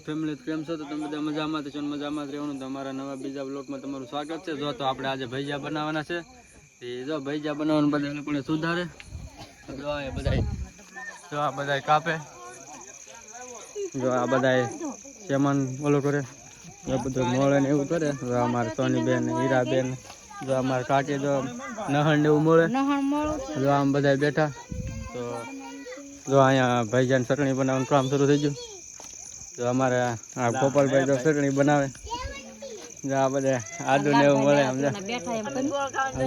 Family કેમ છો? તો તમે બધા મજામાં છો? મજામાં જ રહેવાનું. તમારા નવા બીજા બ્લોગમાં તમારું સ્વાગત છે. જો તો આપણે આજે ભજીયા બનાવવાના છે. જો ભજીયા બનાવવાનું બધા લોકોને સુધારે. જો આ બધા કાપે. જો આ બધા સેમન ઓલો કરે, એ બધું મળે ને એવું કરે. જો અમારે સોની બેન, હીરા બેન, જો અમારે કાકી જો નહણ ને એવું મળે. જો આમ બધા બેઠા. તો જો અહીંયા ભજીયાની ચટણી બનાવવાનું કામ શરૂ થઈ ગયું. જો અમારે આ ગોપાલભાઈ તો ચટણી બનાવે. જો આ બધા આદુ ને એવું મળે.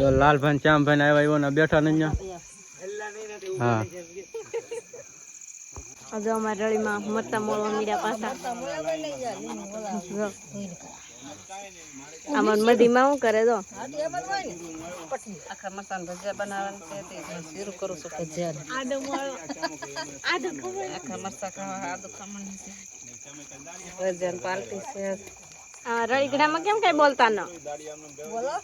જો લાલભાઈ શ્યામભાઈ આવ્યા એવા બેઠા ને અહીંયા. હા આજે અમારા રળીમાં મરતા મોળવા મીડા પાછા અમાર મધીમાં શું કરે? જો આખા મસાલા ભજીયા બનાવવાનું છે. શરૂ કરું છું ભજીયા. આખા મરચા ખાવા આદુ ખમણ છે. ભજીયા પાલટી છે. રળીકડામાં કેમ કઈ બોલતા ન બોલો.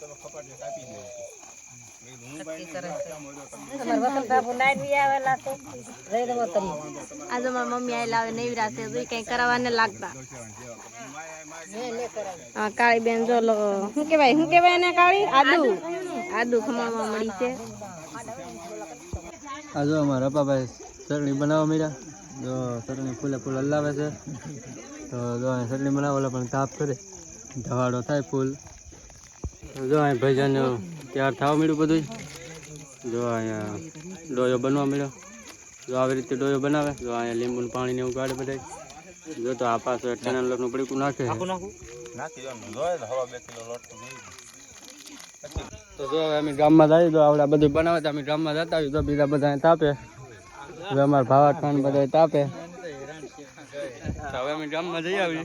આજે મારા મમ્મી આવેલા આવે નવરા છે. કઈ કરાવવા ને લાગતા. હા કાળી બેન જો શું કેવાય ને કાળી આદુ ખમણવા મળી છે. આ જો અમારા રપાભાઈ ચટણી બનાવવા મળ્યા. જો ચટણી ફૂલે ફૂલ હલાવે છે. તો જો અહીં ચટણી બનાવેલા પણ તાપ કરે, ઢવાડો થાય ફૂલ. જો અહીં ભજીયાને તૈયાર થવા મળ્યું બધું. જો અહીંયા ડોયો બનવા મળ્યો. જો આવી રીતે ડોયો બનાવે. જો અહીંયા લીંબુનું પાણી ને એવું કાઢે બધા. જો તો આ પાછું ચણા લોટનું પડીકું નાખે. તો જો અમે ગામમાં જઈએ તો આવડે બધું બનાવે તો અમે ગામમાં જતા આવીએ તો બીજા બધા તાપે. હવે અમારા ભાવા ખાન બધા તાપે. હવે અમે ગામમાં જઈ આવીએ.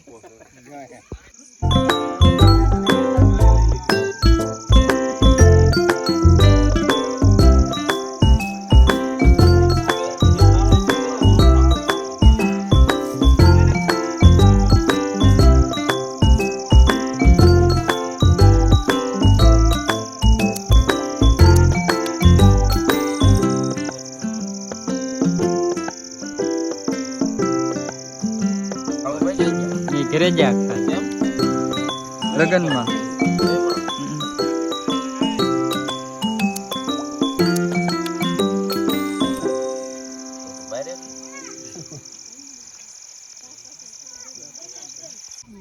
ઘરે જ લગનમાં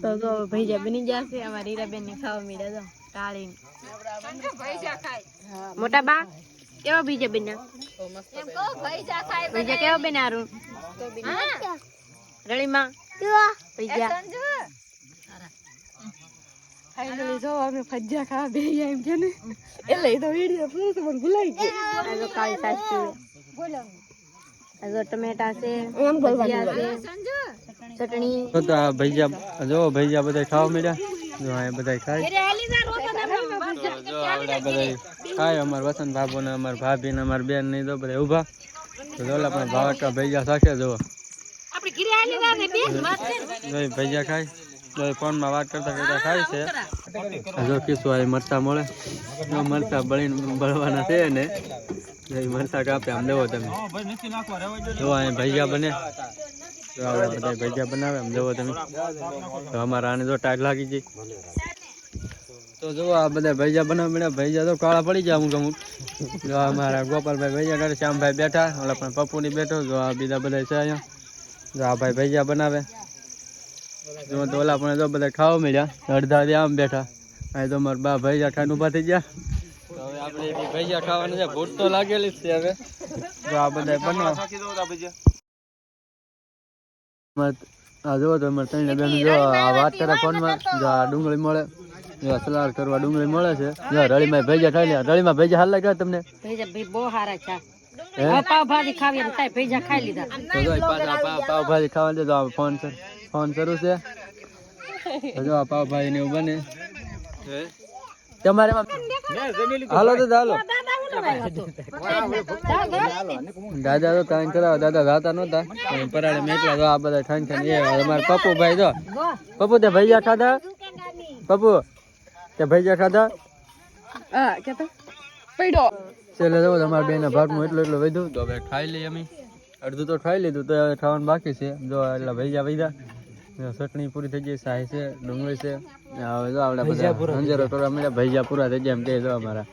તો ભજીયા બની જશે. અમારા હીરાબેન ની ખાવા મીડા જો કાળી મોટા બા કેવા ભજીયા બન્યા? ભજીયા કેવા બનારું રળીમાં ભજીયા? ફાઇનલી જો અમે ભજીયા ખાવા બેહ્યા એમ કે ને એટલે તો વિડિયો ફૂલ તો મને ભૂલાઈ ગયો. આ જો કાળી સાસ બોલો. આ જો ટમેટા છે, ભજીયા છે, ચટણી. તો આ ભજીયા જો ભજીયા બધા ખાવા મળ્યા. જો આ બધા ખાય. જો આવડા બધા ખાય. અમારા વસંત બાબુ ને અમારા ભાભી ને અમારા બેન ને તો બધા ઉભા. તો ઓલા પણ ભાવકા ભજીયા શાકે જો ભજીયા ખાય. ફોનમાં વાત કરતા કરતા ખાય છે. જો કીશું આ મરચા મળે. જો મરચા બળવાના છે ને મરચા કાપે આમ લેવો તમે. જો અહીં ભજીયા બને. તો આપણે બધા ભજીયા બનાવે આમ લેવો તમે. તો અમારા આને જો ટાઈટ લાગી જાય. તો જો આ બધા ભજીયા બનાવવા મળ્યા. ભજીયા તો કાળા પડી જાય અમુક અમુક. જો અમારા ગોપાલભાઈ ભજીયા કરે, શ્યામભાઈ બેઠા, ઓલા પણ પપ્પુની બેઠો. જો આ બીજા બધા છે અહીંયા. જો આ ભાઈ ભજીયા બનાવે. જો તો ઓલા પણ જો બધા ખાવા મળ્યા. અડધા આમ બેઠા. અહીં તો અમારા બા ભજીયા ખાઈને ઊભા થઈ ગયા. તો હવે આપણે ભજીયા ખાવાનું છે. ભૂખ તો લાગેલી જ છે હવે. જો આ બધા બનાવો. આ જો તો અમારે ત્રણ બેન જો આ વાત કરે ફોનમાં. જો આ ડુંગળી મળે. જો સલાડ કરવા ડુંગળી મળે છે. જો રળીમાં ભજીયા ખાઈ લે. રળીમાં ભજીયા હાલ લાગ્યા તમને? ભજીયા બહુ સારા છે. પાવભાજી ખાવી હતા, ભજીયા ખાઈ લીધા. તો જો પાવભાજી ખાવા દે. તો ફોન શરૂ છે. જો આ પાવભાજી ને એવું બને તમારે હાલો તો હાલો. દાદા તો કાંઈ કરાવે. દાદા જાતા નહોતા પરાડે મેકલા. જો આ બધા ઠાણ ઠાણ એ અમારા પપ્પુભાઈ. જો પપ્પુ તે ભજીયા ખાધા? પપ્પુ તે ભજીયા ખાધા? હા કેતા પડ્યો છેલ્લે જવો તમારા બેના ભાગમાં એટલું વધ્યું. તો હવે ખાઈ લઈએ અમે. અડધું તો ખાઈ લીધું. તો હવે ખાવાનું બાકી છે. જો એટલા ભજીયા વધ્યા. ચટણી પૂરી થઈ ગઈ, સાહી છે, ડુંગળી છે. હવે જો આપણે બધા અંજેરો કરવા મળ્યા, ભજીયા પૂરા થઈ ગયા એમ કે જો અમારા.